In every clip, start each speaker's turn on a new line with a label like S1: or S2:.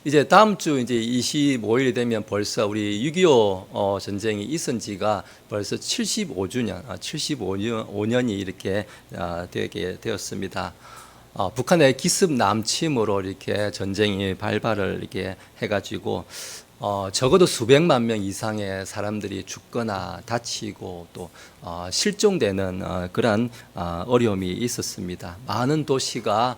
S1: 이제 다음 주 이제 25일이 되면 벌써 우리 6.25 전쟁이 있은 지가 벌써 75주년, 75년이 이렇게 되게 되었습니다. 북한의 기습 남침으로 이렇게 전쟁이 발발을 이렇게 해가지고 적어도 수백만 명 이상의 사람들이 죽거나 다치고 또 실종되는 그러한 어려움이 있었습니다. 많은 도시가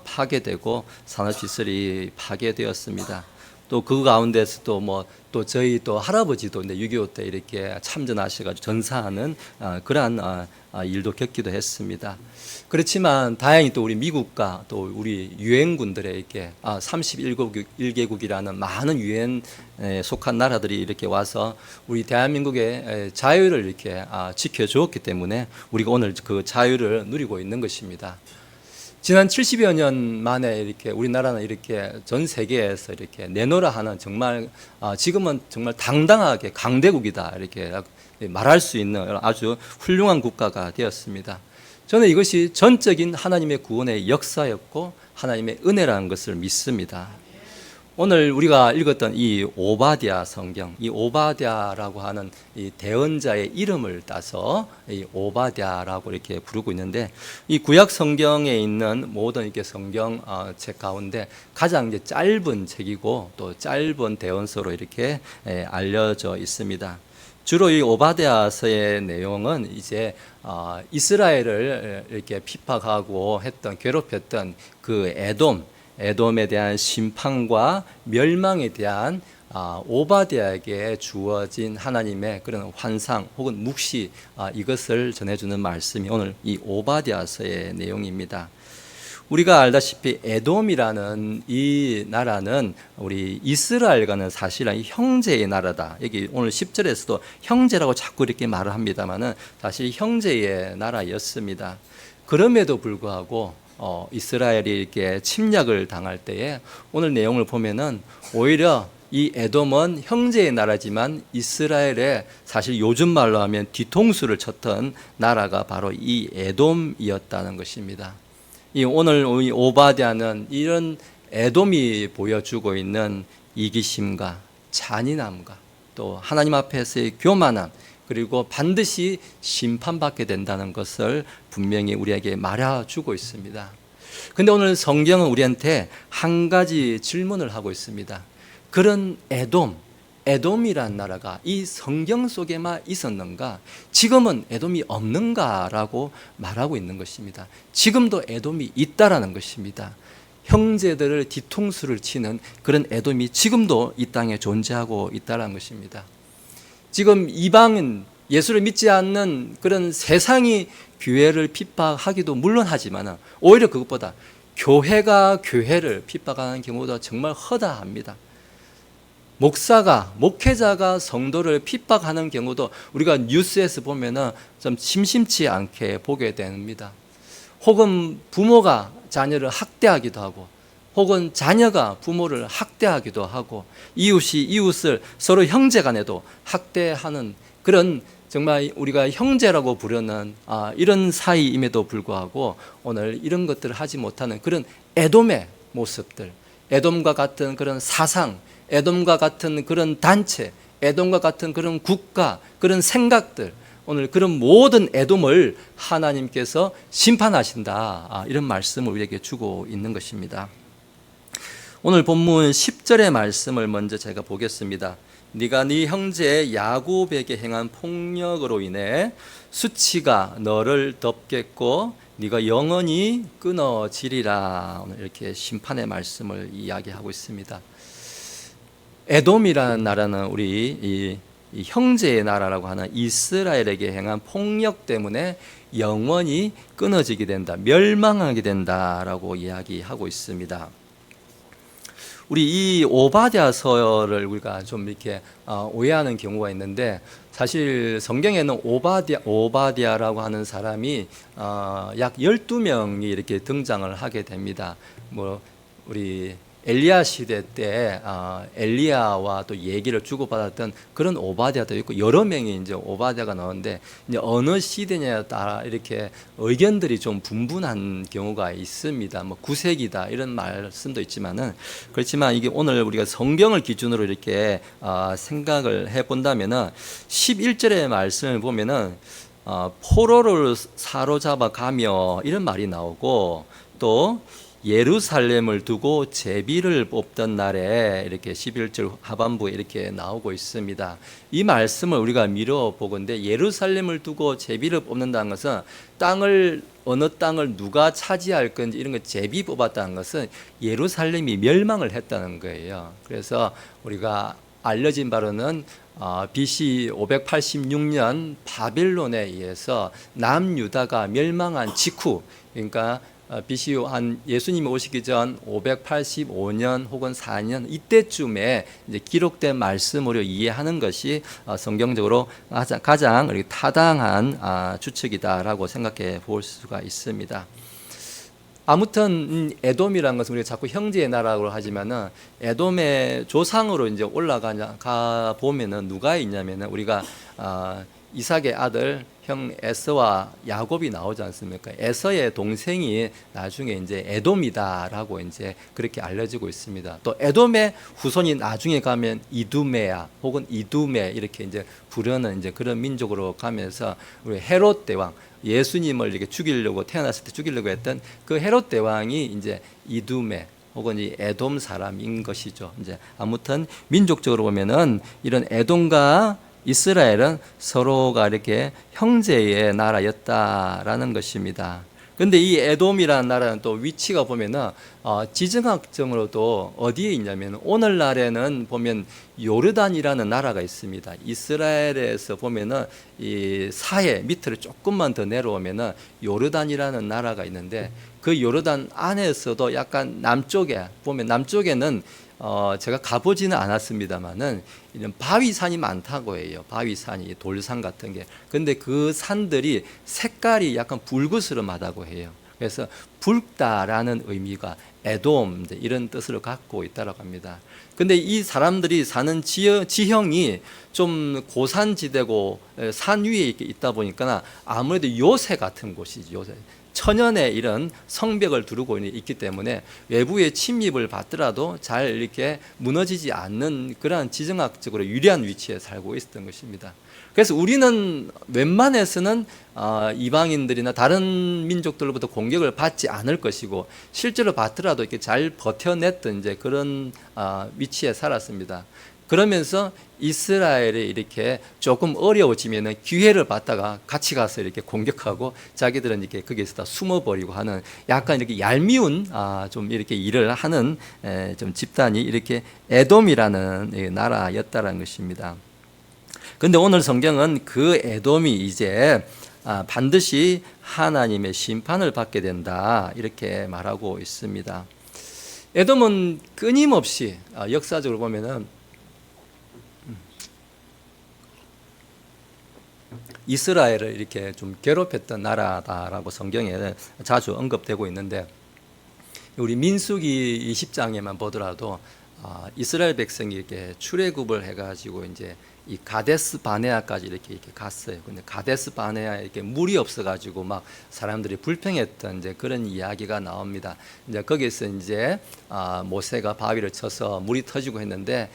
S1: 파괴되고 산업시설이 파괴되었습니다. 또 그 가운데서도 또 저희 또 할아버지도 6.25 때 이렇게 참전하셔가지고 전사하는 그러한 일도 겪기도 했습니다. 그렇지만 다행히 또 우리 미국과 또 우리 유엔군들에게 31개국이라는 많은 유엔에 속한 나라들이 이렇게 와서 우리 대한민국의 자유를 이렇게 지켜주었기 때문에 우리가 오늘 그 자유를 누리고 있는 것입니다. 지난 70여 년 만에 이렇게 우리나라는 이렇게 전 세계에서 이렇게 내놓으라 하는 정말 지금은 정말 당당하게 강대국이다 이렇게 말할 수 있는 아주 훌륭한 국가가 되었습니다. 저는 이것이 전적인 하나님의 구원의 역사였고 하나님의 은혜라는 것을 믿습니다. 오늘 우리가 읽었던 이 오바댜 성경, 이 오바댜라고 하는 이 대언자의 이름을 따서 이 오바댜라고 이렇게 부르고 있는데, 이 구약 성경에 있는 모든 이렇게 성경 책 가운데 가장 이제 짧은 책이고 또 짧은 대언서로 이렇게 알려져 있습니다. 주로 이 오바댜서의 내용은 이제 이스라엘을 이렇게 핍박하고 했던, 괴롭혔던 그 에돔에 대한 심판과 멸망에 대한 오바댜에게 주어진 하나님의 그런 환상 혹은 묵시, 이것을 전해주는 말씀이 오늘 이 오바댜서의 내용입니다. 우리가 알다시피 에돔이라는 이 나라는 우리 이스라엘과는 사실은 형제의 나라다. 여기 오늘 10절에서도 형제라고 자꾸 이렇게 말을 합니다만은 사실 형제의 나라였습니다. 그럼에도 불구하고 이스라엘이 이렇게 침략을 당할 때에 오늘 내용을 보면은 오히려 이 에돔은 형제의 나라지만 이스라엘의 사실 요즘 말로 하면 뒤통수를 쳤던 나라가 바로 이 에돔이었다는 것입니다. 오늘 이 오바댜는 이런 에돔이 보여주고 있는 이기심과 잔인함과 또 하나님 앞에서의 교만함, 그리고 반드시 심판받게 된다는 것을 분명히 우리에게 말해주고 있습니다. 그런데 오늘 성경은 우리한테 한 가지 질문을 하고 있습니다. 그런 에돔이란 나라가 이 성경 속에만 있었는가? 지금은 에돔이 없는가라고 말하고 있는 것입니다. 지금도 에돔이 있다라는 것입니다. 형제들을 뒤통수를 치는 그런 에돔이 지금도 이 땅에 존재하고 있다라는 것입니다. 지금 이방인, 예수를 믿지 않는 그런 세상이 교회를 핍박하기도 물론 하지만 오히려 그것보다 교회가 교회를 핍박하는 경우도 정말 허다합니다. 목회자가 성도를 핍박하는 경우도 우리가 뉴스에서 보면은 좀 심심치 않게 보게 됩니다. 혹은 부모가 자녀를 학대하기도 하고, 혹은 자녀가 부모를 학대하기도 하고, 이웃이 이웃을 서로 형제간에도 학대하는 그런 정말 우리가 형제라고 부르는 이런 사이임에도 불구하고 오늘 이런 것들을 하지 못하는 그런 에돔의 모습들, 에돔과 같은 그런 사상, 에돔과 같은 그런 단체, 에돔과 같은 그런 국가, 그런 생각들, 오늘 그런 모든 에돔을 하나님께서 심판하신다, 이런 말씀을 우리에게 주고 있는 것입니다. 오늘 본문 10절의 말씀을 먼저 제가 보겠습니다. 네가 네 형제 야곱에게 행한 폭력으로 인해 수치가 너를 덮겠고 네가 영원히 끊어지리라. 오늘 이렇게 심판의 말씀을 이야기하고 있습니다. 에돔이라는 나라는 우리 이 형제의 나라라고 하는 이스라엘에게 행한 폭력 때문에 영원히 끊어지게 된다, 멸망하게 된다라고 이야기하고 있습니다. 우리 이 오바댜서를 우리가 좀 이렇게 오해하는 경우가 있는데, 사실 성경에는 오바댜라고 하는 사람이 약 12명이 이렇게 등장을 하게 됩니다. 우리 엘리야 시대 때 엘리야와 또 얘기를 주고받았던 그런 오바댜도 있고 여러 명이 이제 오바댜가 나오는데 이제 어느 시대냐에 따라 이렇게 의견들이 좀 분분한 경우가 있습니다. 뭐 구세기다 이런 말씀도 있지만은 그렇지만 이게 오늘 우리가 성경을 기준으로 이렇게 생각을 해본다면은 11절의 말씀을 보면은 포로를 사로잡아 가며 이런 말이 나오고 또 예루살렘을 두고 제비를 뽑던 날에 이렇게 11절 하반부에 이렇게 나오고 있습니다. 이 말씀을 우리가 미뤄보건대 예루살렘을 두고 제비를 뽑는다는 것은 어느 땅을 누가 차지할 건지 이런 거 제비 뽑았다는 것은 예루살렘이 멸망을 했다는 거예요. 그래서 우리가 알려진 바로는 BC 586년 바벨론에 의해서 남유다가 멸망한 직후, 그러니까 BC 한 예수님이 오시기 전 585년 혹은 4년 이때쯤에 이제 기록된 말씀으로 이해하는 것이 성경적으로 가장 타당한 추측이다라고 생각해 볼 수가 있습니다. 아무튼 에돔이라는 것은 우리가 자꾸 형제의 나라로 하지만은 에돔의 조상으로 이제 올라가 보면은 누가 있냐면은 우리가 이삭의 아들 형 에서와 야곱이 나오지 않습니까? 에서의 동생이 나중에 이제 에돔이다라고 이제 그렇게 알려지고 있습니다. 또 에돔의 후손이 나중에 가면 이두메야 혹은 이두메 이렇게 이제 부르는 이제 그런 민족으로 가면서 우리 헤롯 대왕 예수님을 이렇게 죽이려고 태어났을 때 죽이려고 했던 그 헤롯 대왕이 이제 이두메 혹은 이 에돔 사람인 것이죠. 이제 아무튼 민족적으로 보면은 이런 에돔과 이스라엘은 서로가 이렇게 형제의 나라였다라는 것입니다. 그런데 이 에돔이라는 나라는 또 위치가 보면은 지정학적으로도 어디에 있냐면 오늘날에는 보면 요르단이라는 나라가 있습니다. 이스라엘에서 보면은 이 사해 밑으로 조금만 더 내려오면은 요르단이라는 나라가 있는데 그 요르단 안에서도 약간 남쪽에 보면 남쪽에는 제가 가보지는 않았습니다만은 이런 바위산이 많다고 해요. 바위산이 돌산 같은 게. 근데 그 산들이 색깔이 약간 붉으스름하다고 해요. 그래서 붉다라는 의미가 에돔 이런 뜻을 갖고 있다고 합니다. 근데 이 사람들이 사는 지형이 좀 고산지대고 산 위에 있다 보니까 아무래도 요새 같은 곳이죠. 요새. 천연의 이런 성벽을 두르고 있기 때문에 외부의 침입을 받더라도 잘 이렇게 무너지지 않는 그러한 지정학적으로 유리한 위치에 살고 있었던 것입니다. 그래서 우리는 웬만해서는 이방인들이나 다른 민족들로부터 공격을 받지 않을 것이고 실제로 받더라도 이렇게 잘 버텨냈던 이제 그런 위치에 살았습니다. 그러면서 이스라엘이 이렇게 조금 어려워지면 기회를 받다가 같이 가서 이렇게 공격하고 자기들은 이렇게 거기에서 다 숨어버리고 하는 약간 이렇게 얄미운 좀 이렇게 일을 하는 좀 집단이 이렇게 에돔이라는 나라였다는 것입니다. 그런데 오늘 성경은 그 에돔이 이제 반드시 하나님의 심판을 받게 된다 이렇게 말하고 있습니다. 에돔은 끊임없이 역사적으로 보면은 이스라엘을 이렇게 좀 괴롭혔던 나라다라고 성경에 자주 언급되고 있는데 우리 민수기 20장에만 보더라도 이스라엘 백성이 이렇게 출애굽을 해가지고 이제 이 가데스 바네아까지 이렇게 갔어요. 근데 가데스 바네아에 이렇게 물이 없어가지고 막 사람들이 불평했던 이제 그런 이야기가 나옵니다. 이제 거기서 이제 모세가 바위를 쳐서 물이 터지고 했는데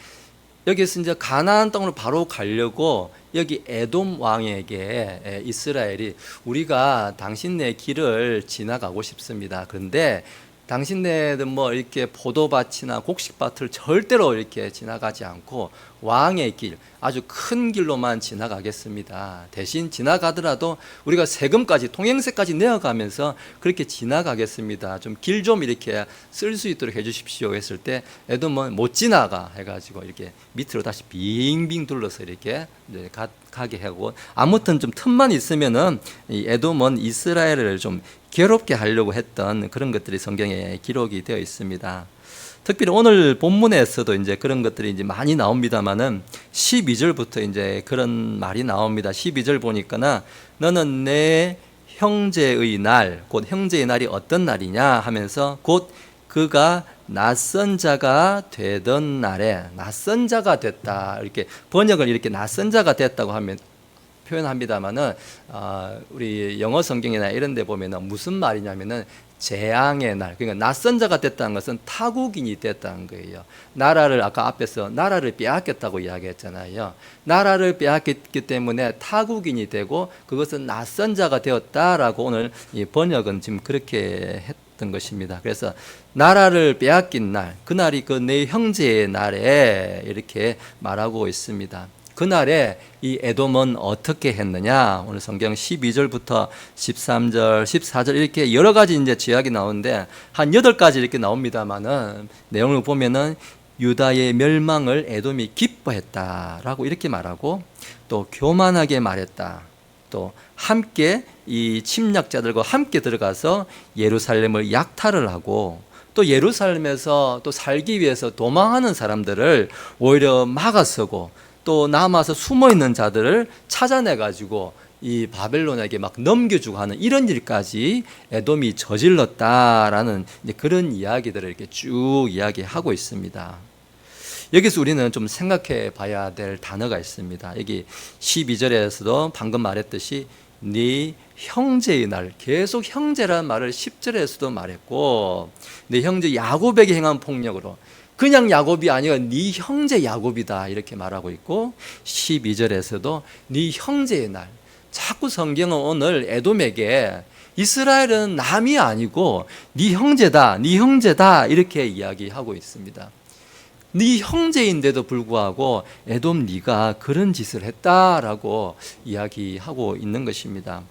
S1: 여기서 이제 가나안 땅으로 바로 가려고 여기 에돔 왕에게 이스라엘이 우리가 당신네 길을 지나가고 싶습니다. 그런데 당신네들 뭐 이렇게 포도밭이나 곡식밭을 절대로 이렇게 지나가지 않고 왕의 길, 아주 큰 길로만 지나가겠습니다. 대신 지나가더라도 우리가 세금까지 통행세까지 내어가면서 그렇게 지나가겠습니다. 좀 길 좀 이렇게 쓸 수 있도록 해주십시오 했을 때 에돔은 못 지나가 해가지고 이렇게 밑으로 다시 빙빙 둘러서 이렇게 이제 가게 하고 아무튼 좀 틈만 있으면은 이 에돔은 이스라엘을 좀 괴롭게 하려고 했던 그런 것들이 성경에 기록이 되어 있습니다. 특별히 오늘 본문에서도 이제 그런 것들이 이제 많이 나옵니다만은 12절부터 이제 그런 말이 나옵니다. 12절 보니까나 너는 내 형제의 날, 곧 형제의 날이 어떤 날이냐 하면서 곧 그가 낯선 자가 되던 날에 낯선 자가 됐다. 이렇게 번역을 이렇게 낯선 자가 됐다고 하면 표현합니다만은 우리 영어 성경이나 이런 데 보면은 무슨 말이냐면은 재앙의 날, 그러니까 낯선 자가 됐다는 것은 타국인이 됐다는 거예요. 나라를 아까 앞에서 나라를 빼앗겼다고 이야기했잖아요. 나라를 빼앗겼기 때문에 타국인이 되고 그것은 낯선 자가 되었다라고 오늘 이 번역은 지금 그렇게 했던 것입니다. 그래서 나라를 빼앗긴 날, 그날이 그 내 형제의 날에 이렇게 말하고 있습니다. 그날에 이 에돔은 어떻게 했느냐? 오늘 성경 12절부터 13절, 14절 이렇게 여러 가지 이제 지역이 나오는데 한 8가지 이렇게 나옵니다만은 내용을 보면은 유다의 멸망을 에돔이 기뻐했다라고 이렇게 말하고 또 교만하게 말했다. 또 함께 이 침략자들과 함께 들어가서 예루살렘을 약탈을 하고 또 예루살렘에서 또 살기 위해서 도망하는 사람들을 오히려 막아서고 또 남아서 숨어있는 자들을 찾아내가지고 이 바벨론에게 막 넘겨주고 하는 이런 일까지 에돔이 저질렀다라는 그런 이야기들을 이렇게 쭉 이야기하고 있습니다. 여기서 우리는 좀 생각해 봐야 될 단어가 있습니다. 여기 12절에서도 방금 말했듯이 네 형제의 날, 계속 형제라는 말을 10절에서도 말했고 네 형제 야곱에게 행한 폭력으로 그냥 야곱이 아니라 네 형제 야곱이다 이렇게 말하고 있고 12절에서도 네 형제의 날, 자꾸 성경은 오늘 에돔에게 이스라엘은 남이 아니고 네 형제다, 네 형제다 이렇게 이야기하고 있습니다. 네 형제인데도 불구하고 에돔 네가 그런 짓을 했다라고 이야기하고 있는 것입니다.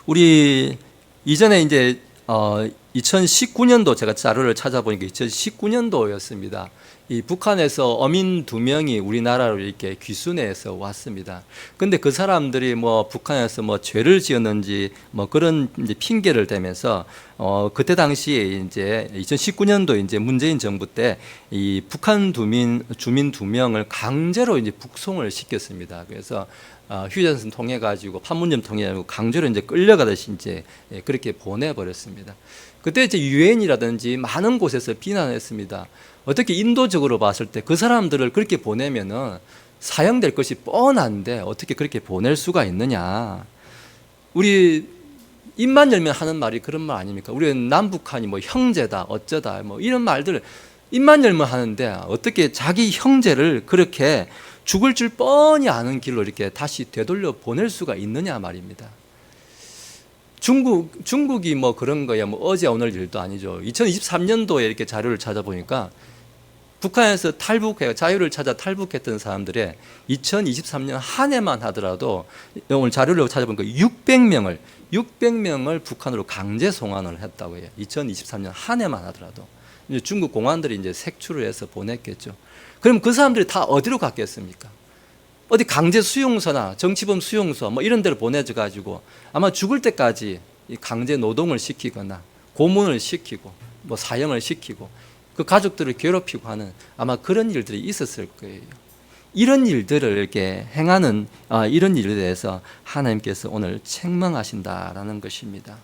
S1: 우리 이전에 이제 2019년도 제가 자료를 찾아보니까 2019년도였습니다. 이 북한에서 어민 2명이 우리나라로 이렇게 귀순해서 왔습니다. 근데 그 사람들이 뭐 북한에서 뭐 죄를 지었는지 뭐 그런 이제 핑계를 대면서 그때 당시에 이제 2019년도 이제 문재인 정부 때 이 북한 주민 2명을 강제로 이제 북송을 시켰습니다. 그래서 휴전선 통해 가지고 판문점 통해 가지고 강제로 이제 끌려가듯이 이제 그렇게 보내버렸습니다. 그때 이제 유엔이라든지 많은 곳에서 비난했습니다. 어떻게 인도적으로 봤을 때 그 사람들을 그렇게 보내면은 사형될 것이 뻔한데 어떻게 그렇게 보낼 수가 있느냐? 우리 입만 열면 하는 말이 그런 말 아닙니까? 우리는 남북한이 뭐 형제다, 어쩌다, 뭐 이런 말들을 입만 열면 하는데 어떻게 자기 형제를 그렇게 죽을 줄 뻔히 아는 길로 이렇게 다시 되돌려 보낼 수가 있느냐 말입니다. 중국이 뭐 그런 거야. 뭐 어제 오늘 일도 아니죠. 2023년도에 이렇게 자료를 찾아보니까 북한에서 탈북해요. 자유를 찾아 탈북했던 사람들의 2023년 한 해만 하더라도 오늘 자료를 찾아보니까 600명을 북한으로 강제 송환을 했다고 해요. 2023년 한 해만 하더라도. 이제 중국 공안들이 이제 색출을 해서 보냈겠죠. 그럼 그 사람들이 다 어디로 갔겠습니까? 어디 강제 수용소나 정치범 수용소 뭐 이런 데로 보내져 가지고 아마 죽을 때까지 강제 노동을 시키거나 고문을 시키고 뭐 사형을 시키고 그 가족들을 괴롭히고 하는 아마 그런 일들이 있었을 거예요. 이런 일들을 이렇게 행하는 이런 일에 대해서 하나님께서 오늘 책망하신다라는 것입니다.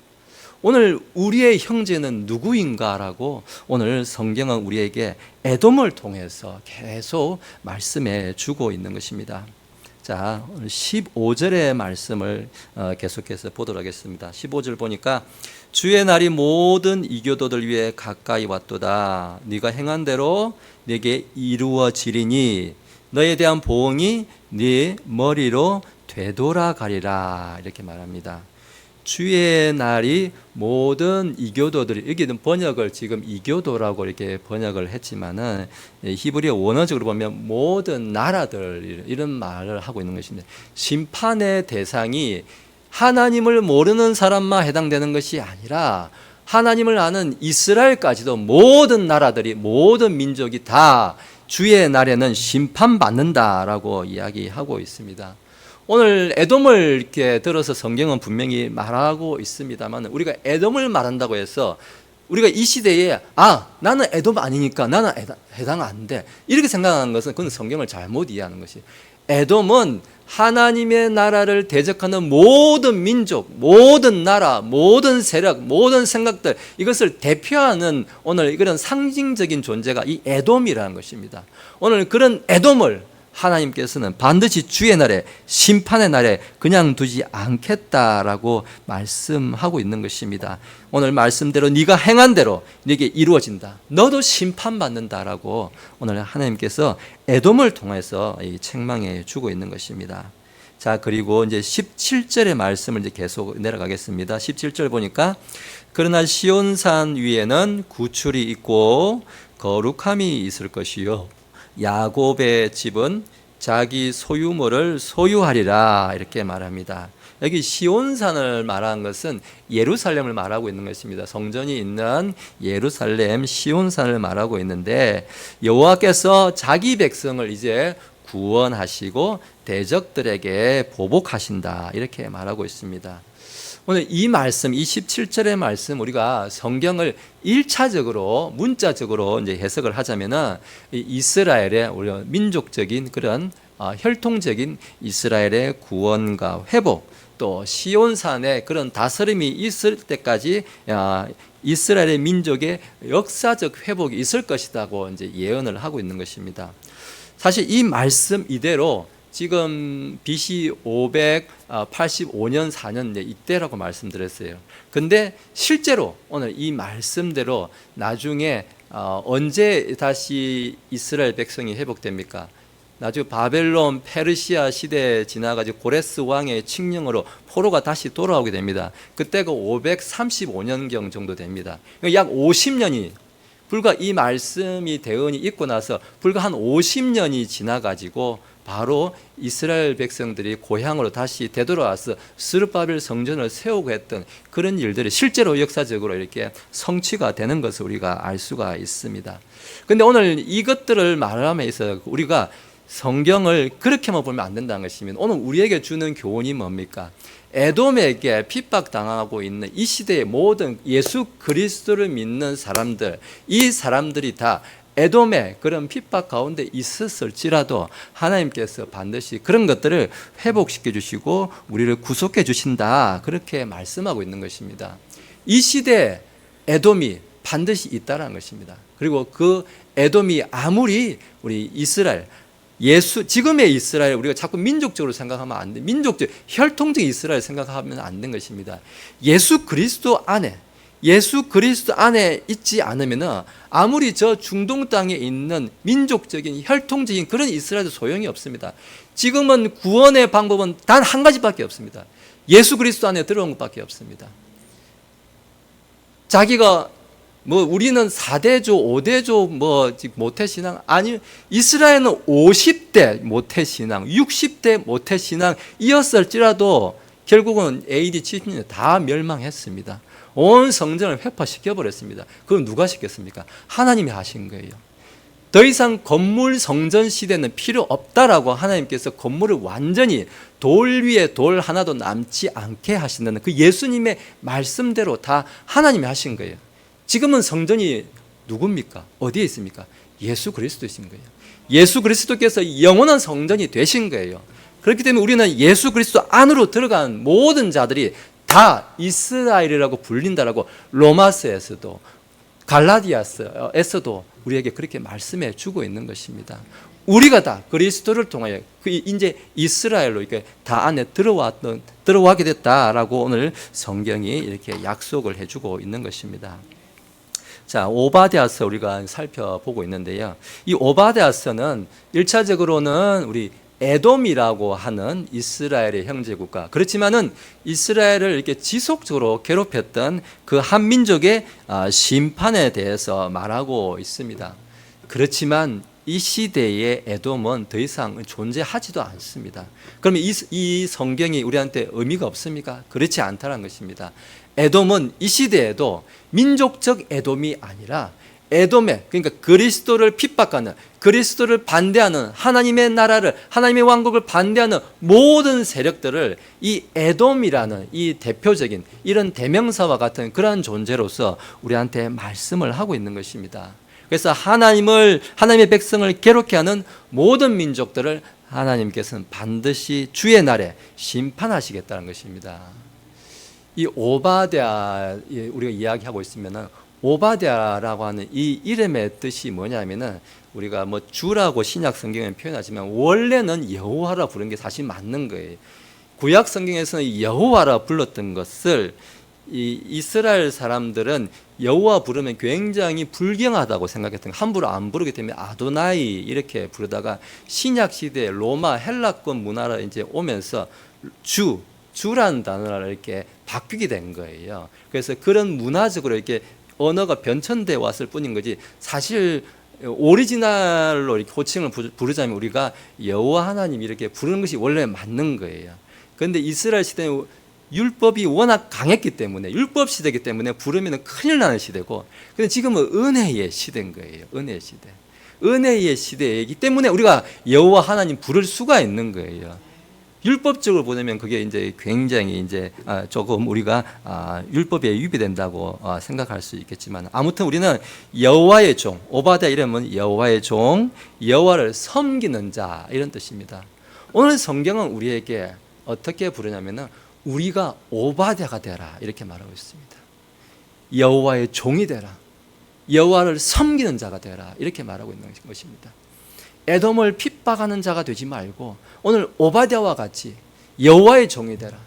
S1: 오늘 우리의 형제는 누구인가라고 오늘 성경은 우리에게 에돔을 통해서 계속 말씀해 주고 있는 것입니다. 자, 15절의 말씀을 계속해서 보도록 하겠습니다. 15절 보니까 주의 날이 모든 이교도들 위해 가까이 왔도다. 네가 행한 대로 네게 이루어지리니 너에 대한 보응이 네 머리로 되돌아가리라. 이렇게 말합니다. 주의 날이 모든 이교도들이, 여기는 번역을 지금 이교도라고 이렇게 번역을 했지만은 히브리어 원어적으로 보면 모든 나라들 이런 말을 하고 있는 것입니다. 심판의 대상이 하나님을 모르는 사람만 해당되는 것이 아니라 하나님을 아는 이스라엘까지도 모든 나라들이 모든 민족이 다 주의 날에는 심판받는다라고 이야기하고 있습니다. 오늘 에돔을 이렇게 들어서 성경은 분명히 말하고 있습니다만 우리가 에돔을 말한다고 해서 우리가 이 시대에 나는 에돔 아니니까 나는 해당 안 돼 이렇게 생각하는 것은 그건 성경을 잘못 이해하는 것이 에돔은 하나님의 나라를 대적하는 모든 민족, 모든 나라, 모든 세력, 모든 생각들, 이것을 대표하는 오늘 그런 상징적인 존재가 이 에돔이라는 것입니다. 오늘 그런 에돔을 하나님께서는 반드시 주의 날에, 심판의 날에 그냥 두지 않겠다라고 말씀하고 있는 것입니다. 오늘 말씀대로 네가 행한 대로 네게 이루어진다, 너도 심판받는다라고 오늘 하나님께서 에돔을 통해서 책망해 주고 있는 것입니다. 자, 그리고 이제 17절의 말씀을 이제 계속 내려가겠습니다. 17절 보니까 그러나 시온산 위에는 구출이 있고 거룩함이 있을 것이요 야곱의 집은 자기 소유물을 소유하리라, 이렇게 말합니다. 여기 시온산을 말한 것은 예루살렘을 말하고 있는 것입니다. 성전이 있는 예루살렘 시온산을 말하고 있는데, 여호와께서 자기 백성을 이제 구원하시고 대적들에게 보복하신다, 이렇게 말하고 있습니다. 오늘 이 말씀, 27절의 말씀, 우리가 성경을 1차적으로 문자적으로 이제 해석을 하자면은 이스라엘의 우리 민족적인 그런 혈통적인 이스라엘의 구원과 회복, 또 시온산의 그런 다스림이 있을 때까지 이스라엘의 민족의 역사적 회복이 있을 것이라고 이제 예언을 하고 있는 것입니다. 사실 이 말씀 이대로 지금 BC 585년 4년 이때라고 말씀드렸어요. 근데 실제로 오늘 이 말씀대로 나중에 언제 다시 이스라엘 백성이 회복됩니까? 나중에 바벨론, 페르시아 시대에 지나가지고 고레스 왕의 칙령으로 포로가 다시 돌아오게 됩니다. 그때가 535년경 정도 됩니다. 약 50년이, 불과 이 말씀이 대언이 있고 나서 불과 한 50년이 지나가지고 바로 이스라엘 백성들이 고향으로 다시 되돌아와서 스룹바벨 성전을 세우고 했던 그런 일들이 실제로 역사적으로 이렇게 성취가 되는 것을 우리가 알 수가 있습니다. 그런데 오늘 이것들을 말함에서 우리가 성경을 그렇게만 보면 안 된다는 것이면 오늘 우리에게 주는 교훈이 뭡니까? 에돔에게 핍박당하고 있는 이 시대의 모든 예수 그리스도를 믿는 사람들, 이 사람들이 다 에돔의 그런 핍박 가운데 있었을지라도 하나님께서 반드시 그런 것들을 회복시켜 주시고 우리를 구속해 주신다, 그렇게 말씀하고 있는 것입니다. 이 시대에 에돔이 반드시 있다는 것입니다. 그리고 그 에돔이 아무리 우리 이스라엘, 지금의 이스라엘, 우리가 자꾸 민족적으로 생각하면 안 돼. 민족적, 혈통적 이스라엘 생각하면 안 되는 것입니다. 예수 그리스도 안에 있지 않으면 아무리 저 중동 땅에 있는 민족적인 혈통적인 그런 이스라엘도 소용이 없습니다. 지금은 구원의 방법은 단 한 가지밖에 없습니다. 예수 그리스도 안에 들어온 것밖에 없습니다. 자기가 우리는 4대조, 5대조 모태신앙, 아니, 이스라엘은 50대 모태신앙, 60대 모태신앙이었을지라도 결국은 AD 70년에 다 멸망했습니다. 온 성전을 회파시켜버렸습니다. 그건 누가 시켰습니까? 하나님이 하신 거예요. 더 이상 건물 성전 시대는 필요 없다라고 하나님께서 건물을 완전히 돌 위에 돌 하나도 남지 않게 하신다는 그 예수님의 말씀대로 다 하나님이 하신 거예요. 지금은 성전이 누굽니까? 어디에 있습니까? 예수 그리스도이신 거예요. 예수 그리스도께서 영원한 성전이 되신 거예요. 그렇기 때문에 우리는 예수 그리스도 안으로 들어간 모든 자들이 다 이스라엘이라고 불린다라고 로마서에서도 갈라디아서에서도 우리에게 그렇게 말씀해 주고 있는 것입니다. 우리가 다 그리스도를 통하여 이제 이스라엘로 이렇게 다 안에 들어가게 됐다라고 오늘 성경이 이렇게 약속을 해주고 있는 것입니다. 자, 오바댜서 우리가 살펴보고 있는데요. 이 오바댜서는 1차적으로는 우리 에돔이라고 하는 이스라엘의 형제국가, 그렇지만은 이스라엘을 이렇게 지속적으로 괴롭혔던 그 한 민족의 심판에 대해서 말하고 있습니다. 그렇지만 이 시대의 에돔은 더 이상 존재하지도 않습니다. 그러면 이 성경이 우리한테 의미가 없습니까? 그렇지 않다는 것입니다. 에돔은 이 시대에도 민족적 에돔이 아니라 에돔에, 그러니까 그리스도를 핍박하는, 그리스도를 반대하는, 하나님의 나라를, 하나님의 왕국을 반대하는 모든 세력들을 이 에돔이라는 이 대표적인 이런 대명사와 같은 그러한 존재로서 우리한테 말씀을 하고 있는 것입니다. 그래서 하나님의 백성을 괴롭게 하는 모든 민족들을 하나님께서는 반드시 주의 날에 심판하시겠다는 것입니다. 이 오바댜 우리가 이야기하고 있으면은 오바댜라고 하는 이 이름의 뜻이 뭐냐면은 우리가 뭐 주라고 신약 성경에 표현하지만 원래는 여호와라 부른 게 사실 맞는 거예요. 구약 성경에서는 여호와라 불렀던 것을 이 이스라엘 사람들은 여호와 부르면 굉장히 불경하다고 생각했던 거, 함부로 안 부르기 때문에 아도나이 이렇게 부르다가 신약 시대 로마 헬라권 문화로 이제 오면서 주라는 단어로 이렇게 바뀌게 된 거예요. 그래서 그런 문화적으로 이렇게 언어가 변천돼 왔을 뿐인 거지 사실 오리지널로 이렇게 호칭을 부르자면 우리가 여호와 하나님 이렇게 부르는 것이 원래 맞는 거예요. 그런데 이스라엘 시대는 율법이 워낙 강했기 때문에 율법 시대이기 때문에 부르면 큰일 나는 시대고, 근데 지금은 은혜의 시대인 거예요. 은혜의 시대, 은혜의 시대이기 때문에 우리가 여호와 하나님 부를 수가 있는 거예요. 율법적으로 보면 그게 이제 굉장히 이제 조금 우리가 율법에 위배된다고 생각할 수 있겠지만, 아무튼 우리는 여호와의 종, 오바댜 이름은 여호와의 종, 여호와를 섬기는 자 이런 뜻입니다. 오늘 성경은 우리에게 어떻게 부르냐면은 우리가 오바댜가 되라 이렇게 말하고 있습니다. 여호와의 종이 되라, 여호와를 섬기는 자가 되라 이렇게 말하고 있는 것입니다. 에돔을 핍박하는 자가 되지 말고 오늘 오바댜와 같이 여호와의 종이 되라,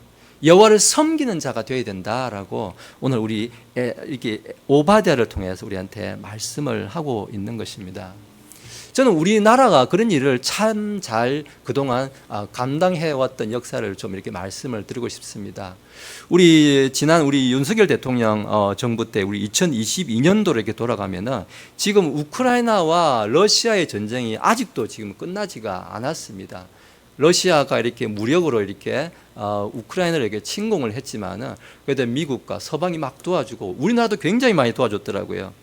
S1: 여호와를 섬기는 자가 되어야 된다라고 오늘 우리 이렇게 오바댜를 통해서 우리한테 말씀을 하고 있는 것입니다. 저는 우리나라가 그런 일을 참 잘 그동안 감당해왔던 역사를 좀 이렇게 말씀을 드리고 싶습니다. 지난 우리 윤석열 대통령 정부 때 우리 2022년도로 이렇게 돌아가면은 지금 우크라이나와 러시아의 전쟁이 아직도 지금 끝나지가 않았습니다. 러시아가 이렇게 무력으로 이렇게 우크라이나를 이렇게 침공을 했지만은 그래도 미국과 서방이 막 도와주고 우리나라도 굉장히 많이 도와줬더라고요.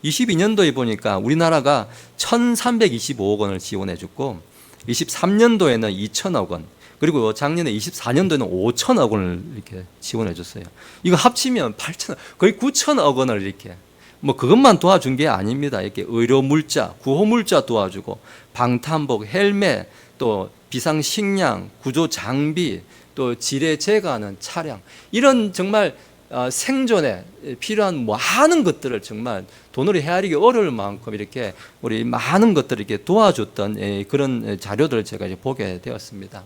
S1: 22년도에 보니까 우리나라가 1,325억 원을 지원해 줬고 23년도에는 2천억 원, 그리고 작년에 24년도에는 5천억 원을 이렇게 지원해 줬어요. 이거 합치면 8천억, 거의 9천억 원을 이렇게, 뭐 그것만 도와준 게 아닙니다. 이렇게 의료 물자, 구호 물자 도와주고 방탄복, 헬멧, 또 비상 식량, 구조 장비, 또 지뢰 제거하는 차량, 이런 정말 생존에 필요한 많은 것들을 정말 돈으로 헤아리기 어려울 만큼 이렇게 우리 많은 것들을 이렇게 도와줬던 그런 자료들을 제가 이제 보게 되었습니다.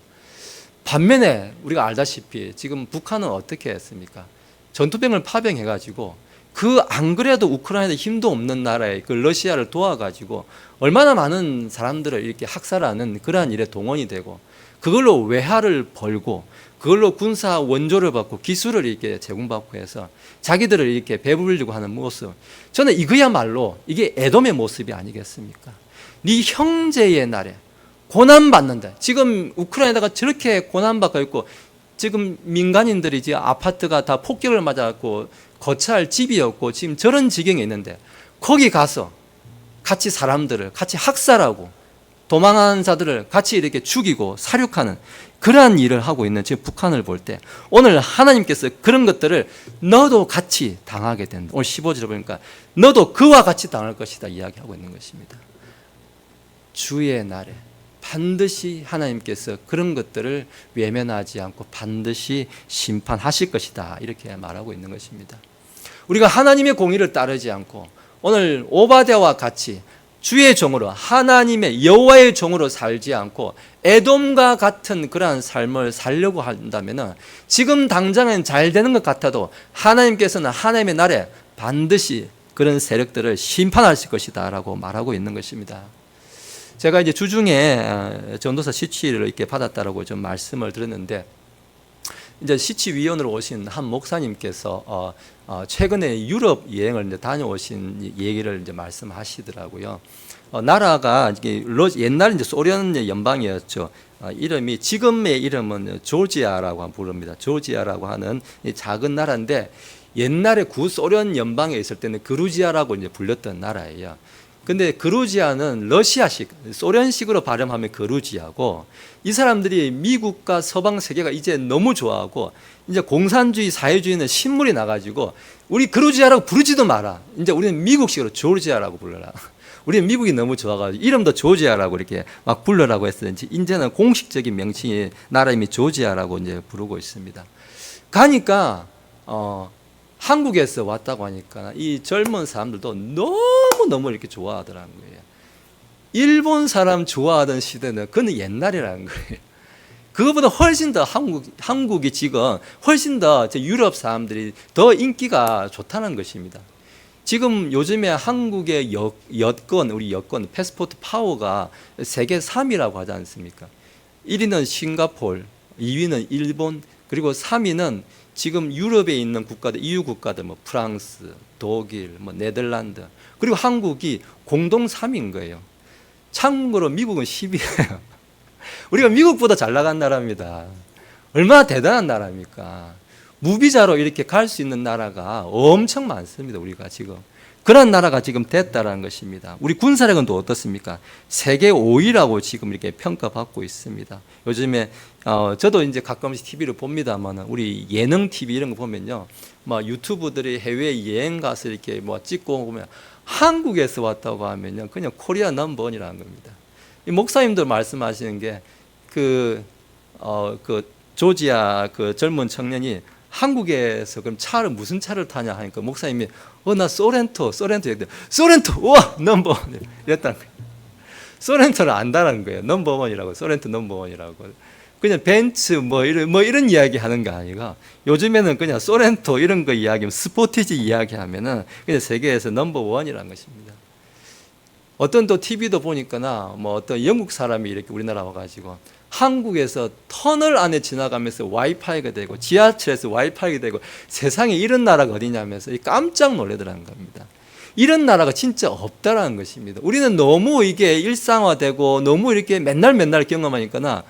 S1: 반면에 우리가 알다시피 지금 북한은 어떻게 했습니까? 전투병을 파병해가지고 그 안 그래도 우크라이나에 힘도 없는 나라에 그 러시아를 도와가지고 얼마나 많은 사람들을 이렇게 학살하는 그러한 일에 동원이 되고 그걸로 외화를 벌고 그걸로 군사 원조를 받고 기술을 이렇게 제공받고 해서 자기들을 이렇게 배부르려고 하는 모습, 저는 이거야말로 이게 에돔의 모습이 아니겠습니까? 네 형제의 날에 고난받는다. 지금 우크라이나가 저렇게 고난받고 있고 지금 민간인들이 이제 아파트가 다 폭격을 맞아갖고 거처할 집이 없고 지금 저런 지경에 있는데 거기 가서 같이 사람들을 같이 학살하고 도망한 자들을 같이 이렇게 죽이고 사륙하는 그러한 일을 하고 있는 지금 북한을 볼 때 오늘 하나님께서 그런 것들을 너도 같이 당하게 된다. 오늘 15절에 보니까 너도 그와 같이 당할 것이다 이야기하고 있는 것입니다. 주의 날에 반드시 하나님께서 그런 것들을 외면하지 않고 반드시 심판하실 것이다 이렇게 말하고 있는 것입니다. 우리가 하나님의 공의를 따르지 않고 오늘 오바댜와 같이 주의 종으로 하나님의 여호와의 종으로 살지 않고 에돔과 같은 그러한 삶을 살려고 한다면 지금 당장은 잘 되는 것 같아도 하나님께서는 하나님의 날에 반드시 그런 세력들을 심판하실 것이다 라고 말하고 있는 것입니다. 제가 이제 주중에 전도사 시치를 이렇게 받았다라고 좀 말씀을 드렸는데 이제 시치위원으로 오신 한 목사님께서 최근에 유럽 여행을 이제 다녀오신 얘기를 이제 말씀하시더라고요. 나라가 옛날 이제 소련 연방이었죠. 이름이 지금의 이름은 조지아라고 부릅니다. 조지아라고 하는 이 작은 나라인데 옛날에 구소련 연방에 있을 때는 그루지아라고 이제 불렸던 나라예요. 근데 그루지아는 러시아식, 소련식으로 발음하면 그루지아고, 이 사람들이 미국과 서방 세계가 이제 너무 좋아하고 이제 공산주의 사회주의는 신물이 나가지고 우리 그루지아라고 부르지도 마라. 이제 우리는 미국식으로 조지아라고 불러라. 우리는 미국이 너무 좋아가지고 이름도 조지아라고 이렇게 막 불러라고 했었는지 이제는 공식적인 명칭이 나라 이름이 조지아라고 이제 부르고 있습니다. 가니까 한국에서 왔다고 하니까 이 젊은 사람들도 너무 이렇게 좋아하더라는 거예요. 일본 사람 좋아하던 시대는 그건 옛날이라는 거예요. 그거보다 훨씬 더 한국이 지금 훨씬 더 유럽 사람들이 더 인기가 좋다는 것입니다. 지금 요즘에 한국의 여권, 우리 여권, 패스포트 파워가 세계 3위라고 하지 않습니까? 1위는 싱가포르, 2위는 일본, 그리고 3위는 지금 유럽에 있는 국가들, EU 국가들, 뭐 프랑스, 독일, 뭐 네덜란드, 그리고 한국이 공동 3위인 거예요. 참고로 미국은 10위예요. 우리가 미국보다 잘 나간 나라입니다. 얼마나 대단한 나라입니까? 무비자로 이렇게 갈 수 있는 나라가 엄청 많습니다. 우리가 지금 그런 나라가 지금 됐다라는 것입니다. 우리 군사력은 또 어떻습니까? 세계 5위라고 지금 이렇게 평가받고 있습니다. 요즘에 저도 이제 가끔씩 TV를 봅니다만 우리 예능 TV 이런 거 보면요, 뭐 유튜브들이 해외 여행 가서 이렇게 뭐 찍고 보면 한국에서 왔다고 하면요, 그냥 코리아 넘버원이라는 겁니다. 이 목사님들 말씀하시는 게 그 조지아 그 젊은 청년이 한국에서 그럼 차를 무슨 차를 타냐 하니까 목사님이 나 소렌토 우와 넘버원 이랬다는 거예요. 소렌토를 안다는 거예요. 넘버원이라고, 소렌토 넘버원이라고. 그냥 벤츠 뭐 이런 이야기 하는 거 아니고 요즘에는 그냥 소렌토 이런 거 이야기하면 스포티지 이야기하면은 그냥 세계에서 넘버원이라는 것입니다. 어떤 또 TV도 보니까나 뭐 어떤 영국 사람이 이렇게 우리나라 와가지고 한국에서 터널 안에 지나가면서 와이파이가 되고 지하철에서 와이파이가 되고 세상에 이런 나라가 어디냐면서 깜짝 놀라더라는 겁니다. 이런 나라가 진짜 없다라는 것입니다. 우리는 너무 이게 일상화되고 너무 이렇게 맨날 경험하니까나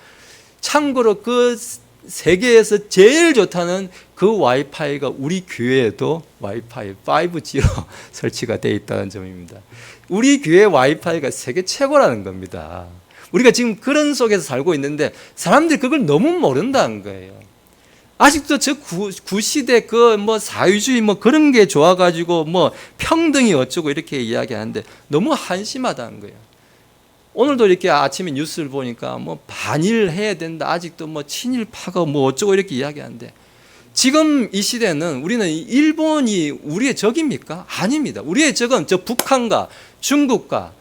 S1: 참고로 그 세계에서 제일 좋다는 그 와이파이가 우리 교회에도 와이파이 5G로 설치가 되어 있다는 점입니다. 우리 교회 와이파이가 세계 최고라는 겁니다. 우리가 지금 그런 속에서 살고 있는데 사람들이 그걸 너무 모른다는 거예요. 아직도 저 구시대 그 뭐 사회주의 뭐 그런 게 좋아가지고 뭐 평등이 어쩌고 이렇게 이야기하는데 너무 한심하다는 거예요. 오늘도 이렇게 아침에 뉴스를 보니까 뭐 반일해야 된다, 아직도 뭐 친일파가 뭐 어쩌고 이렇게 이야기하는데 지금 이 시대는 우리는 일본이 우리의 적입니까? 아닙니다. 우리의 적은 저 북한과 중국과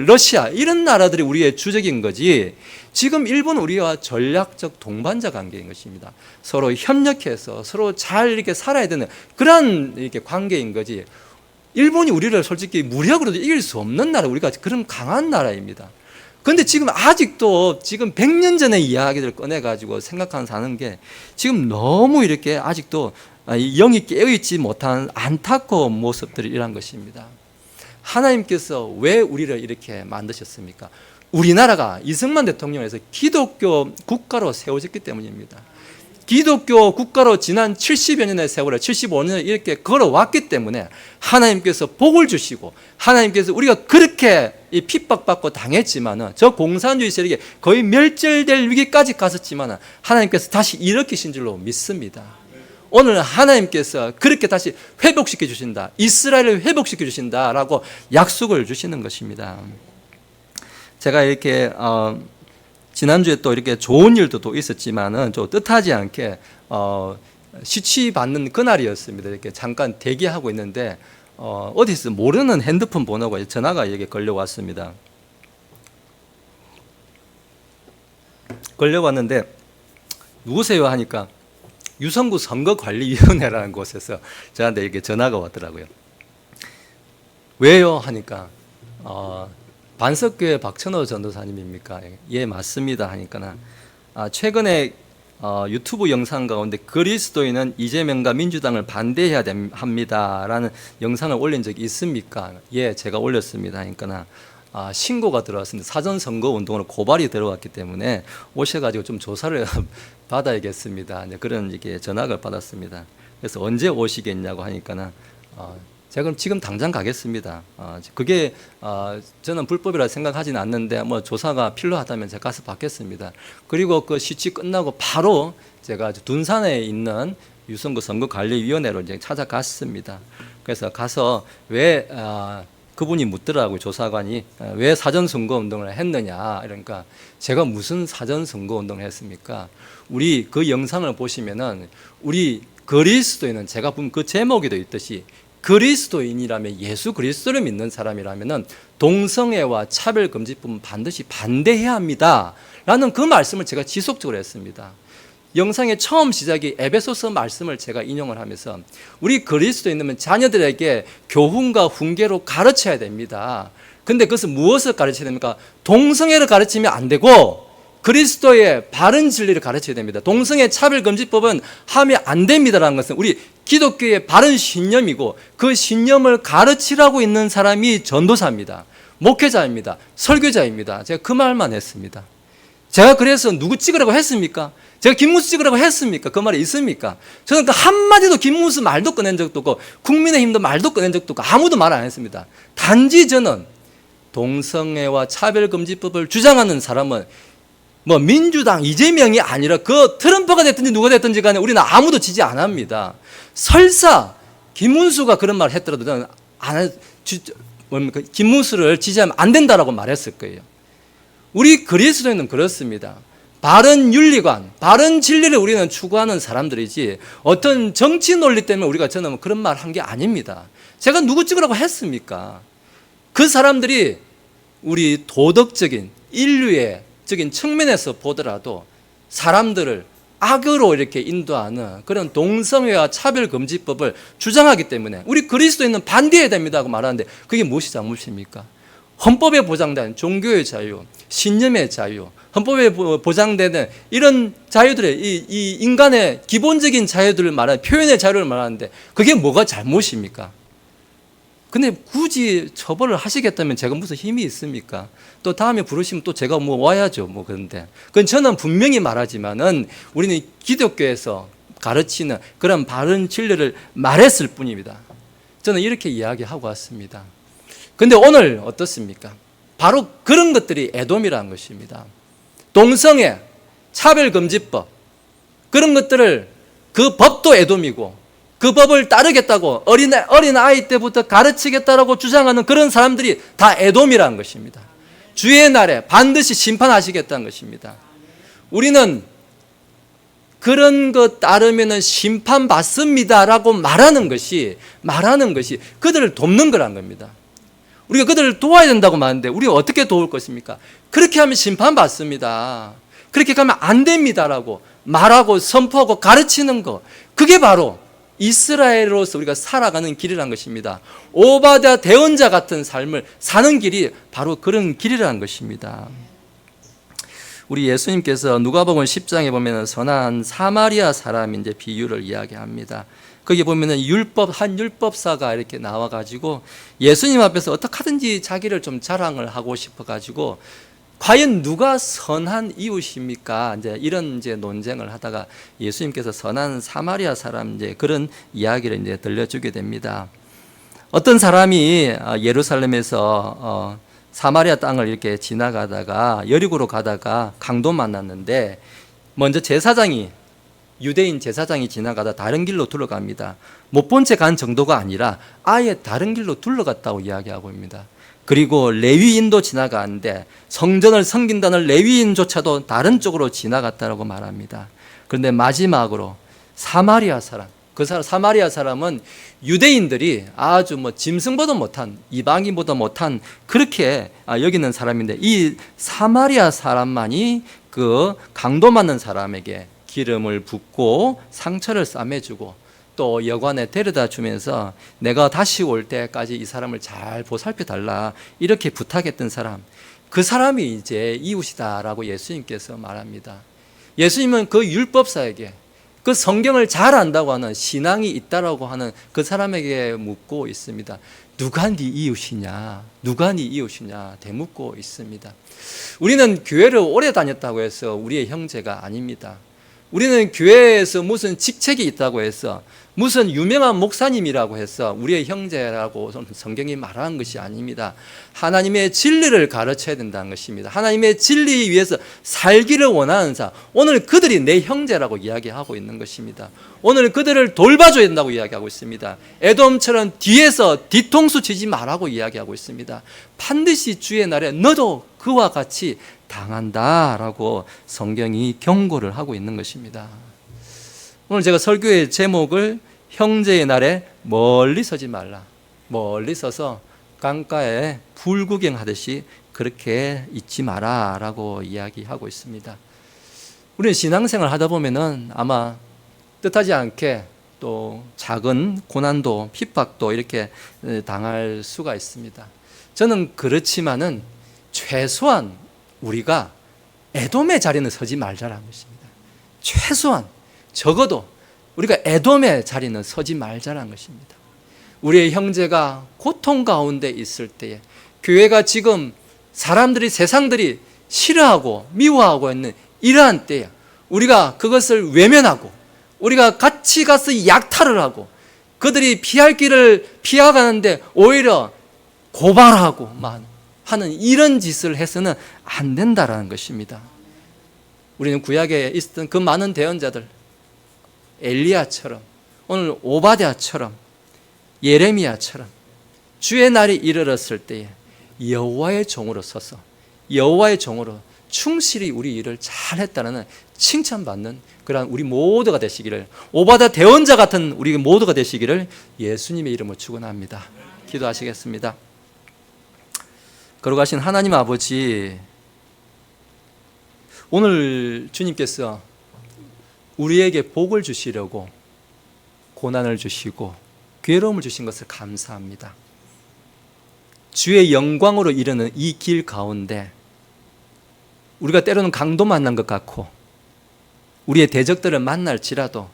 S1: 러시아 이런 나라들이 우리의 주적인 거지. 지금 일본은 우리와 전략적 동반자 관계인 것입니다. 서로 협력해서 서로 잘 이렇게 살아야 되는 그런 이렇게 관계인 거지. 일본이 우리를 솔직히 무력으로도 이길 수 없는 나라, 우리가 그런 강한 나라입니다. 그런데 지금 아직도 지금 100년 전의 이야기들을 꺼내가지고 사는 게 지금 너무 이렇게 아직도 영이 깨어있지 못한 안타까운 모습들이란 것입니다. 하나님께서 왜 우리를 이렇게 만드셨습니까? 우리나라가 이승만 대통령에서 기독교 국가로 세워졌기 때문입니다. 기독교 국가로 지난 70여 년의 세월을 75년을 이렇게 걸어왔기 때문에 하나님께서 복을 주시고 하나님께서 우리가 그렇게 핍박받고 당했지만은 저 공산주의 세력에 거의 멸절될 위기까지 갔었지만은 하나님께서 다시 일으키신 줄로 믿습니다. 오늘 하나님께서 그렇게 다시 회복시켜 주신다, 이스라엘을 회복시켜 주신다라고 약속을 주시는 것입니다. 제가 이렇게 지난주에 또 이렇게 좋은 일도 또 있었지만은 좀 뜻하지 않게 시취받는 그날이었습니다. 이렇게 잠깐 대기하고 있는데 어디서 모르는 핸드폰 번호가 전화가 이렇게 걸려왔습니다. 걸려왔는데 누구세요 하니까 유성구 선거관리위원회라는 곳에서 저한테 이렇게 전화가 왔더라고요. 왜요 하니까 반석교회 박천호 전도사님입니까? 예, 맞습니다 하니까 최근에 유튜브 영상 가운데 그리스도인은 이재명과 민주당을 반대해야 합니다라는 영상을 올린 적이 있습니까? 예, 제가 올렸습니다 하니까 신고가 들어왔습니다. 사전선거운동으로 고발이 들어왔기 때문에 오셔가지고 좀 조사를 받아야겠습니다. 그런 이게 전화를 받았습니다. 그래서 언제 오시겠냐고 하니까 제가 그럼 지금 당장 가겠습니다. 그게 저는 불법이라 생각하지는 않는데 뭐 조사가 필요하다면 제가 가서 받겠습니다. 그리고 그 시치 끝나고 바로 제가 둔산에 있는 유성구 선거관리위원회로 이제 찾아갔습니다. 그래서 가서 왜 그분이 묻더라고요. 조사관이 왜 사전선거운동을 했느냐. 이러니까 제가 무슨 사전선거운동을 했습니까? 우리 그 영상을 보시면은 우리 그리스도인은 제가 본 그 제목에도 있듯이 그리스도인이라면 예수 그리스도를 믿는 사람이라면은 동성애와 차별금지법은 반드시 반대해야 합니다. 라는 그 말씀을 제가 지속적으로 했습니다. 영상의 처음 시작이 에베소서 말씀을 제가 인용을 하면서 우리 그리스도인은 자녀들에게 교훈과 훈계로 가르쳐야 됩니다. 근데 그것은 무엇을 가르쳐야 됩니까? 동성애를 가르치면 안 되고 그리스도의 바른 진리를 가르쳐야 됩니다. 동성애 차별금지법은 하면 안 됩니다라는 것은 우리 기독교의 바른 신념이고 그 신념을 가르치라고 있는 사람이 전도사입니다. 목회자입니다. 설교자입니다. 제가 그 말만 했습니다. 제가 그래서 누구 찍으라고 했습니까? 제가 김문수 찍으라고 했습니까? 그 말이 있습니까? 저는 그 한마디도 김문수 말도 꺼낸 적도 없고 국민의힘도 말도 꺼낸 적도 없고 아무도 말 안 했습니다. 단지 저는 동성애와 차별금지법을 주장하는 사람은 뭐 민주당 이재명이 아니라 그 트럼프가 됐든지 누가 됐든지 간에 우리는 아무도 지지 안 합니다. 설사 김문수가 그런 말을 했더라도 저는 김문수를 지지하면 안 된다라고 말했을 거예요. 우리 그리스도인은 그렇습니다. 바른 윤리관, 바른 진리를 우리는 추구하는 사람들이지 어떤 정치 논리 때문에 우리가 저는 그런 말 한 게 아닙니다. 제가 누구 찍으라고 했습니까? 그 사람들이 우리 도덕적인 인류의적인 측면에서 보더라도 사람들을 악으로 이렇게 인도하는 그런 동성애와 차별금지법을 주장하기 때문에 우리 그리스도인은 반대해야 됩니다 하고 말하는데 그게 무엇이 잘못입니까? 헌법에 보장된 종교의 자유, 신념의 자유, 헌법에 보장되는 이런 자유들의 이 인간의 기본적인 자유들을 말하는 표현의 자유를 말하는데 그게 뭐가 잘못입니까? 근데 굳이 처벌을 하시겠다면 제가 무슨 힘이 있습니까? 또 다음에 부르시면 또 제가 뭐 와야죠. 뭐 그런데. 그건 저는 분명히 말하지만은 우리는 기독교에서 가르치는 그런 바른 진리를 말했을 뿐입니다. 저는 이렇게 이야기하고 왔습니다. 근데 오늘 어떻습니까? 바로 그런 것들이 에돔이라는 것입니다. 동성애, 차별금지법, 그런 것들을 그 법도 에돔이고 그 법을 따르겠다고 어린 아이 때부터 가르치겠다라고 주장하는 그런 사람들이 다 에돔이라는 것입니다. 주의 날에 반드시 심판하시겠다는 것입니다. 우리는 그런 것 따르면 심판받습니다라고 말하는 것이 그들을 돕는 거란 겁니다. 우리가 그들을 도와야 된다고 말하는데 우리가 어떻게 도울 것입니까? 그렇게 하면 심판받습니다. 그렇게 가면 안 됩니다라고 말하고 선포하고 가르치는 것, 그게 바로 이스라엘로서 우리가 살아가는 길이라는 것입니다. 오바댜 대언자 같은 삶을 사는 길이 바로 그런 길이라는 것입니다. 우리 예수님께서 누가복음 10장에 보면 선한 사마리아 사람 이제 비유를 이야기합니다. 거기 보면은 한 율법사가 이렇게 나와가지고 예수님 앞에서 어떻게 하든지 자기를 좀 자랑을 하고 싶어가지고 과연 누가 선한 이웃입니까? 이런 논쟁을 하다가 예수님께서 선한 사마리아 사람 그런 이야기를 들려주게 됩니다. 어떤 사람이 예루살렘에서 사마리아 땅을 이렇게 지나가다가 여리고로 가다가 강도 만났는데 먼저 유대인 제사장이 지나가다 다른 길로 둘러갑니다. 못 본 채 간 정도가 아니라 아예 다른 길로 둘러갔다고 이야기하고 있습니다. 그리고 레위인도 지나가는데 성전을 섬긴다는 레위인조차도 다른 쪽으로 지나갔다고 말합니다. 그런데 마지막으로 사마리아 사람은 유대인들이 아주 짐승보다 못한, 이방인보다 못한 그렇게 여기는 사람인데 이 사마리아 사람만이 그 강도 맞는 사람에게 기름을 붓고 상처를 싸매주고 또 여관에 데려다 주면서 내가 다시 올 때까지 이 사람을 잘 보살펴 달라 이렇게 부탁했던 사람, 그 사람이 이제 이웃이다라고 예수님께서 말합니다. 예수님은 그 율법사에게 그 성경을 잘 안다고 하는 신앙이 있다라고 하는 그 사람에게 묻고 있습니다. 누가 네 이웃이냐? 누가 네 이웃이냐? 대묻고 있습니다. 우리는 교회를 오래 다녔다고 해서 우리의 형제가 아닙니다. 우리는 교회에서 무슨 직책이 있다고 해서 무슨 유명한 목사님이라고 해서 우리의 형제라고 성경이 말하는 것이 아닙니다. 하나님의 진리를 가르쳐야 된다는 것입니다. 하나님의 진리 위해서 살기를 원하는 자, 오늘 그들이 내 형제라고 이야기하고 있는 것입니다. 오늘 그들을 돌봐줘야 된다고 이야기하고 있습니다. 에돔처럼 뒤에서 뒤통수 치지 말라고 이야기하고 있습니다. 반드시 주의 날에 너도 그와 같이 당한다라고 성경이 경고를 하고 있는 것입니다. 오늘 제가 설교의 제목을 형제의 날에 멀리 서지 말라, 멀리 서서 강가에 불 구경하듯이 그렇게 있지 마라 라고 이야기하고 있습니다. 우리는 신앙생활 하다 보면은 아마 뜻하지 않게 또 작은 고난도 핍박도 이렇게 당할 수가 있습니다. 저는 그렇지만은 최소한 우리가 에돔의 자리는 서지 말자라는 것입니다. 최소한 적어도 우리가 에돔의 자리는 서지 말자라는 것입니다. 우리의 형제가 고통 가운데 있을 때에, 교회가 지금 사람들이, 세상들이 싫어하고 미워하고 있는 이러한 때에 우리가 그것을 외면하고 우리가 같이 가서 약탈을 하고 그들이 피할 길을 피해가는데 오히려 고발하고만 하는 이런 짓을 해서는 안 된다라는 것입니다. 우리는 구약에 있었던 그 많은 대언자들, 엘리야처럼, 오늘 오바댜처럼, 예레미야처럼 주의 날이 이르렀을 때에 여호와의 종으로 서서 여호와의 종으로 충실히 우리 일을 잘했다는 칭찬받는 그러한 우리 모두가 되시기를, 오바댜 대언자 같은 우리 모두가 되시기를 예수님의 이름으로 축원합니다. 기도하시겠습니다. 걸어가신 하나님 아버지, 오늘 주님께서 우리에게 복을 주시려고 고난을 주시고 괴로움을 주신 것을 감사합니다. 주의 영광으로 이르는 이 길 가운데 우리가 때로는 강도 만난 것 같고 우리의 대적들을 만날지라도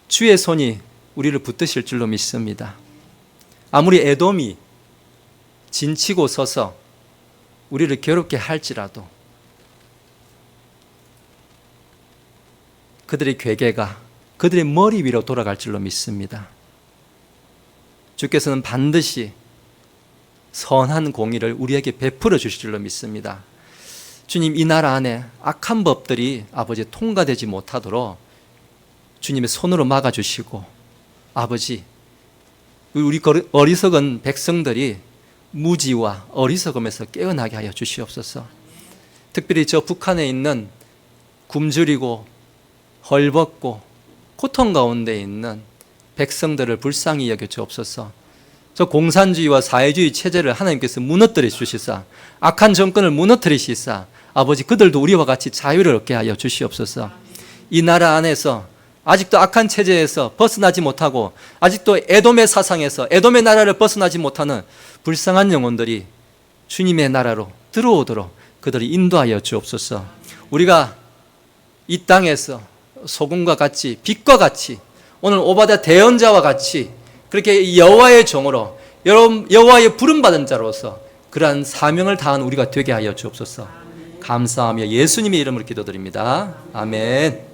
S1: 주의 손이 우리를 붙드실 줄로 믿습니다. 아무리 에돔이 진치고 서서 우리를 괴롭게 할지라도 그들의 괴계가 그들의 머리 위로 돌아갈 줄로 믿습니다. 주께서는 반드시 선한 공의를 우리에게 베풀어 주실 줄로 믿습니다. 주님, 이 나라 안에 악한 법들이 아버지 통과되지 못하도록 주님의 손으로 막아주시고, 아버지, 우리 어리석은 백성들이 무지와 어리석음에서 깨어나게 하여 주시옵소서. 특별히 저 북한에 있는 굶주리고 헐벗고 고통 가운데 있는 백성들을 불쌍히 여겨 주옵소서. 저 공산주의와 사회주의 체제를 하나님께서 무너뜨려 주시사, 악한 정권을 무너뜨리시사, 아버지 그들도 우리와 같이 자유를 얻게 하여 주시옵소서. 이 나라 안에서 아직도 악한 체제에서 벗어나지 못하고 아직도 에돔의 사상에서 에돔의 나라를 벗어나지 못하는 불쌍한 영혼들이 주님의 나라로 들어오도록 그들을 인도하여 주옵소서. 우리가 이 땅에서 소금과 같이, 빛과 같이, 오늘 오바댜 대언자와 같이 그렇게 여호와의 종으로, 여호와의 부름받은 자로서 그러한 사명을 다한 우리가 되게 하여 주옵소서. 감사하며 예수님의 이름으로 기도드립니다. 아멘.